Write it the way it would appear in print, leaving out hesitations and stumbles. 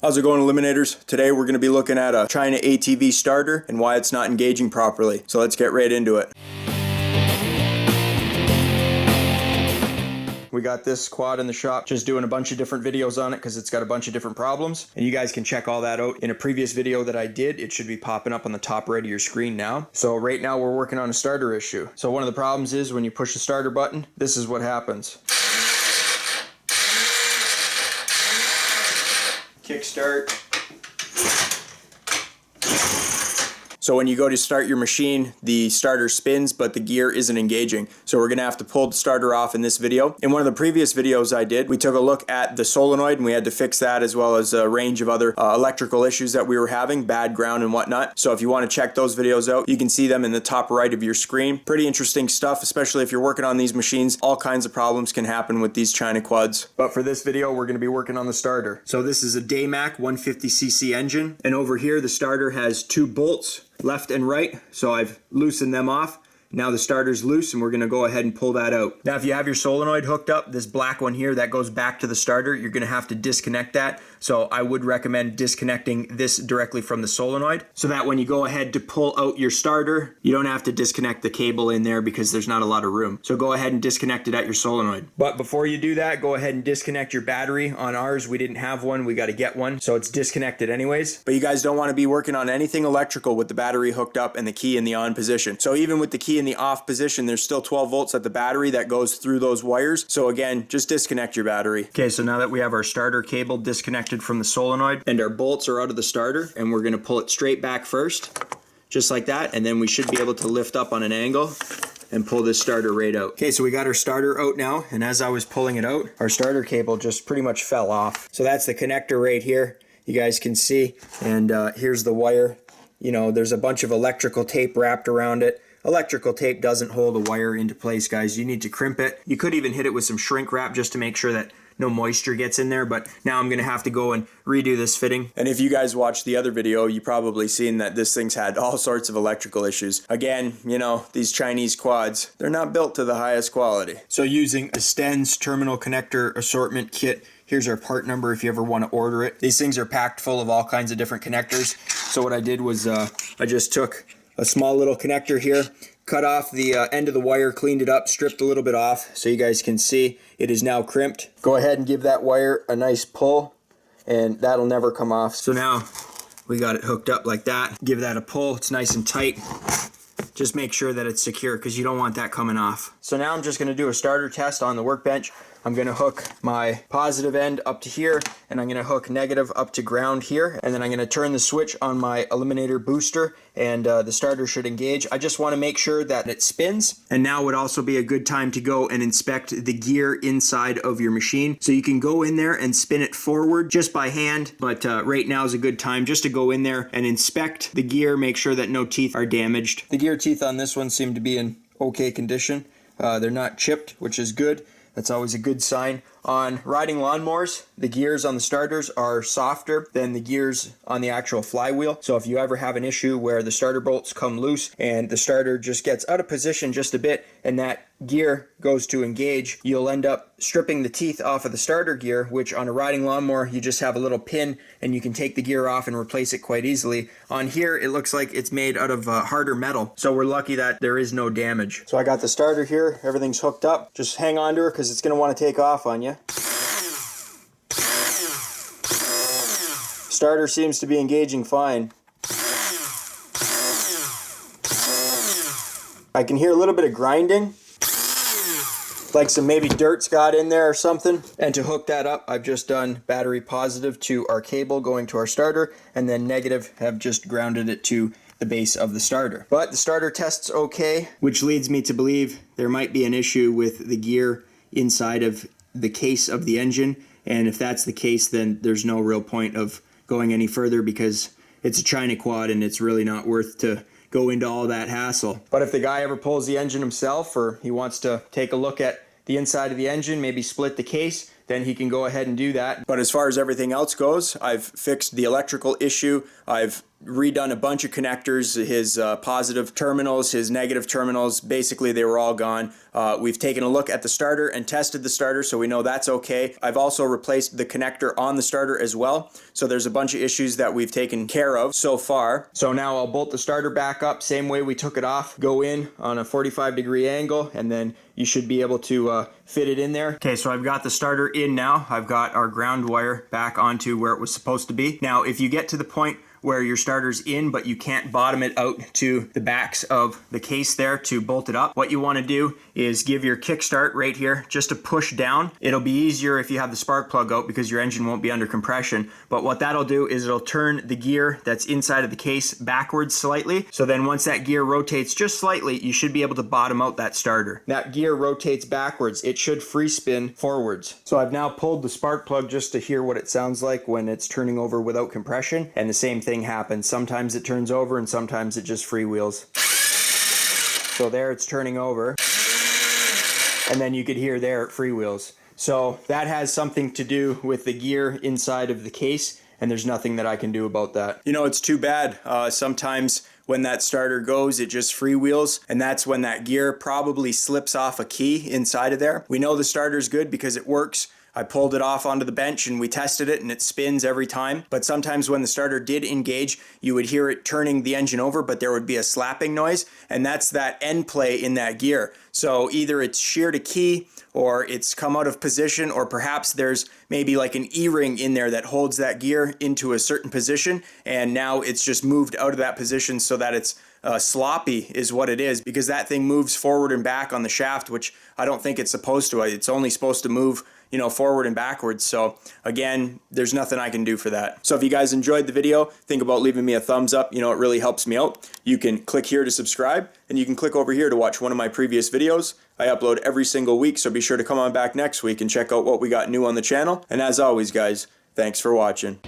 How's it going, Eliminators? Today we're going to be looking at a China ATV starter and why it's not engaging properly. So let's get right into it. We got this quad in the shop, just doing a bunch of different videos on it because it's got a bunch of different problems. And you guys can check all that out in a previous video that I did. It should be popping up on the top right of your screen now. So right now we're working on a starter issue. So one of the problems is when you push the starter button, this is what happens. Kickstart. So when you go to start your machine, the starter spins, but the gear isn't engaging. So we're gonna have to pull the starter off in this video. In one of the previous videos I did, we took a look at the solenoid and we had to fix that, as well as a range of other electrical issues that we were having, bad ground and whatnot. So if you wanna check those videos out, you can see them in the top right of your screen. Pretty interesting stuff, especially if you're working on these machines. All kinds of problems can happen with these China quads. But for this video, we're gonna be working on the starter. So this is a Daymak 150cc engine. And over here, the starter has two bolts, left and right, so I've loosened them off. Now the starter's loose and we're gonna go ahead and pull that out. Now if you have your solenoid hooked up, this black one here that goes back to the starter, you're gonna have to disconnect that. So I would recommend disconnecting this directly from the solenoid so that when you go ahead to pull out your starter, you don't have to disconnect the cable in there because there's not a lot of room. So go ahead and disconnect it at your solenoid. But before you do that, go ahead and disconnect your battery. On ours, we didn't have one, we gotta get one, so it's disconnected anyways. But you guys don't wanna be working on anything electrical with the battery hooked up and the key in the on position. So even with the key in the off position, there's still 12 volts at the battery that goes through those wires. So again, just disconnect your battery. Okay, so now that we have our starter cable disconnected from the solenoid and our bolts are out of the starter, and we're gonna pull it straight back first, just like that, and then we should be able to lift up on an angle and pull this starter right out. Okay, so we got our starter out now, and as I was pulling it out, our starter cable just pretty much fell off. So that's the connector right here, you guys can see, and here's the wire. You know, there's a bunch of electrical tape wrapped around it. Electrical tape doesn't hold a wire into place, guys. You need to crimp it. You could even hit it with some shrink wrap just to make sure that no moisture gets in there, but now I'm gonna have to go and redo this fitting. And if you guys watched the other video, you probably seen that this thing's had all sorts of electrical issues. Again, you know, these Chinese quads, they're not built to the highest quality. So using a Sten's terminal connector assortment kit, here's our part number if you ever want to order it. These things are packed full of all kinds of different connectors. So what I did was I just took a small little connector here, cut off the end of the wire, cleaned it up, stripped a little bit off so you guys can see it is now crimped. Go ahead and give that wire a nice pull and that'll never come off. So now we got it hooked up like that. Give that a pull, it's nice and tight. Just make sure that it's secure because you don't want that coming off. So now I'm just gonna do a starter test on the workbench. I'm gonna hook my positive end up to here, and I'm gonna hook negative up to ground here, and then I'm gonna turn the switch on my Eliminator booster, and the starter should engage. I just wanna make sure that it spins, and now would also be a good time to go and inspect the gear inside of your machine. So you can go in there and spin it forward just by hand, but right now is a good time just to go in there and inspect the gear, make sure that no teeth are damaged. The gear teeth on this one seem to be in okay condition. They're not chipped, which is good. That's always a good sign. On riding lawnmowers, the gears on the starters are softer than the gears on the actual flywheel. So if you ever have an issue where the starter bolts come loose and the starter just gets out of position just a bit and that gear goes to engage, you'll end up stripping the teeth off of the starter gear, which on a riding lawnmower, you just have a little pin and you can take the gear off and replace it quite easily. On here, it looks like it's made out of harder metal. So we're lucky that there is no damage. So I got the starter here, everything's hooked up. Just hang on to her because it's gonna wanna take off on you. Starter seems to be engaging fine. I can hear a little bit of grinding, like some maybe dirt's got in there or something. And to hook that up, I've just done battery positive to our cable going to our starter, and then negative have just grounded it to the base of the starter. But the starter tests okay, which leads me to believe there might be an issue with the gear inside of the case of the engine. And if that's the case, then there's no real point of going any further because it's a China quad and it's really not worth to go into all that hassle. But if the guy ever pulls the engine himself, or he wants to take a look at the inside of the engine, maybe split the case, then he can go ahead and do that. But as far as everything else goes, I've fixed the electrical issue. I've redone a bunch of connectors, his positive terminals, his negative terminals, basically they were all gone. We've taken a look at the starter and tested the starter, so we know that's okay. I've also replaced the connector on the starter as well, so there's a bunch of issues that we've taken care of so far. So now I'll bolt the starter back up, same way we took it off, go in on a 45-degree angle, and then you should be able to fit it in there. Okay, so I've got the starter in now. I've got our ground wire back onto where it was supposed to be. Now, if you get to the point where your starter's in but you can't bottom it out to the backs of the case there to bolt it up, what you want to do is give your kickstart right here just a push down. It'll be easier if you have the spark plug out because your engine won't be under compression, but what that'll do is it'll turn the gear that's inside of the case backwards slightly. So then once that gear rotates just slightly, you should be able to bottom out that starter. That gear rotates backwards. It should free spin forwards. So I've now pulled the spark plug just to hear what it sounds like when it's turning over without compression, and the same thing happens. Sometimes it turns over and sometimes it just freewheels. So there it's turning over, and then you could hear there it freewheels. So that has something to do with the gear inside of the case, and there's nothing that I can do about that. You know, it's too bad. Sometimes when that starter goes, it just freewheels, and that's when that gear probably slips off a key inside of there. We know the starter's good because it works. I pulled it off onto the bench and we tested it and it spins every time. But sometimes when the starter did engage, you would hear it turning the engine over, but there would be a slapping noise, and that's that end play in that gear. So either it's sheared a key or it's come out of position, or perhaps there's maybe like an E-ring in there that holds that gear into a certain position, and now it's just moved out of that position so that it's sloppy is what it is, because that thing moves forward and back on the shaft, which I don't think it's supposed to. It's only supposed to move, you know, forward and backwards. So again, there's nothing I can do for that. So if you guys enjoyed the video, think about leaving me a thumbs up. You know, it really helps me out. You can click here to subscribe, and you can click over here to watch one of my previous videos. I upload every single week, so be sure to come on back next week and check out what we got new on the channel. And as always, guys, thanks for watching.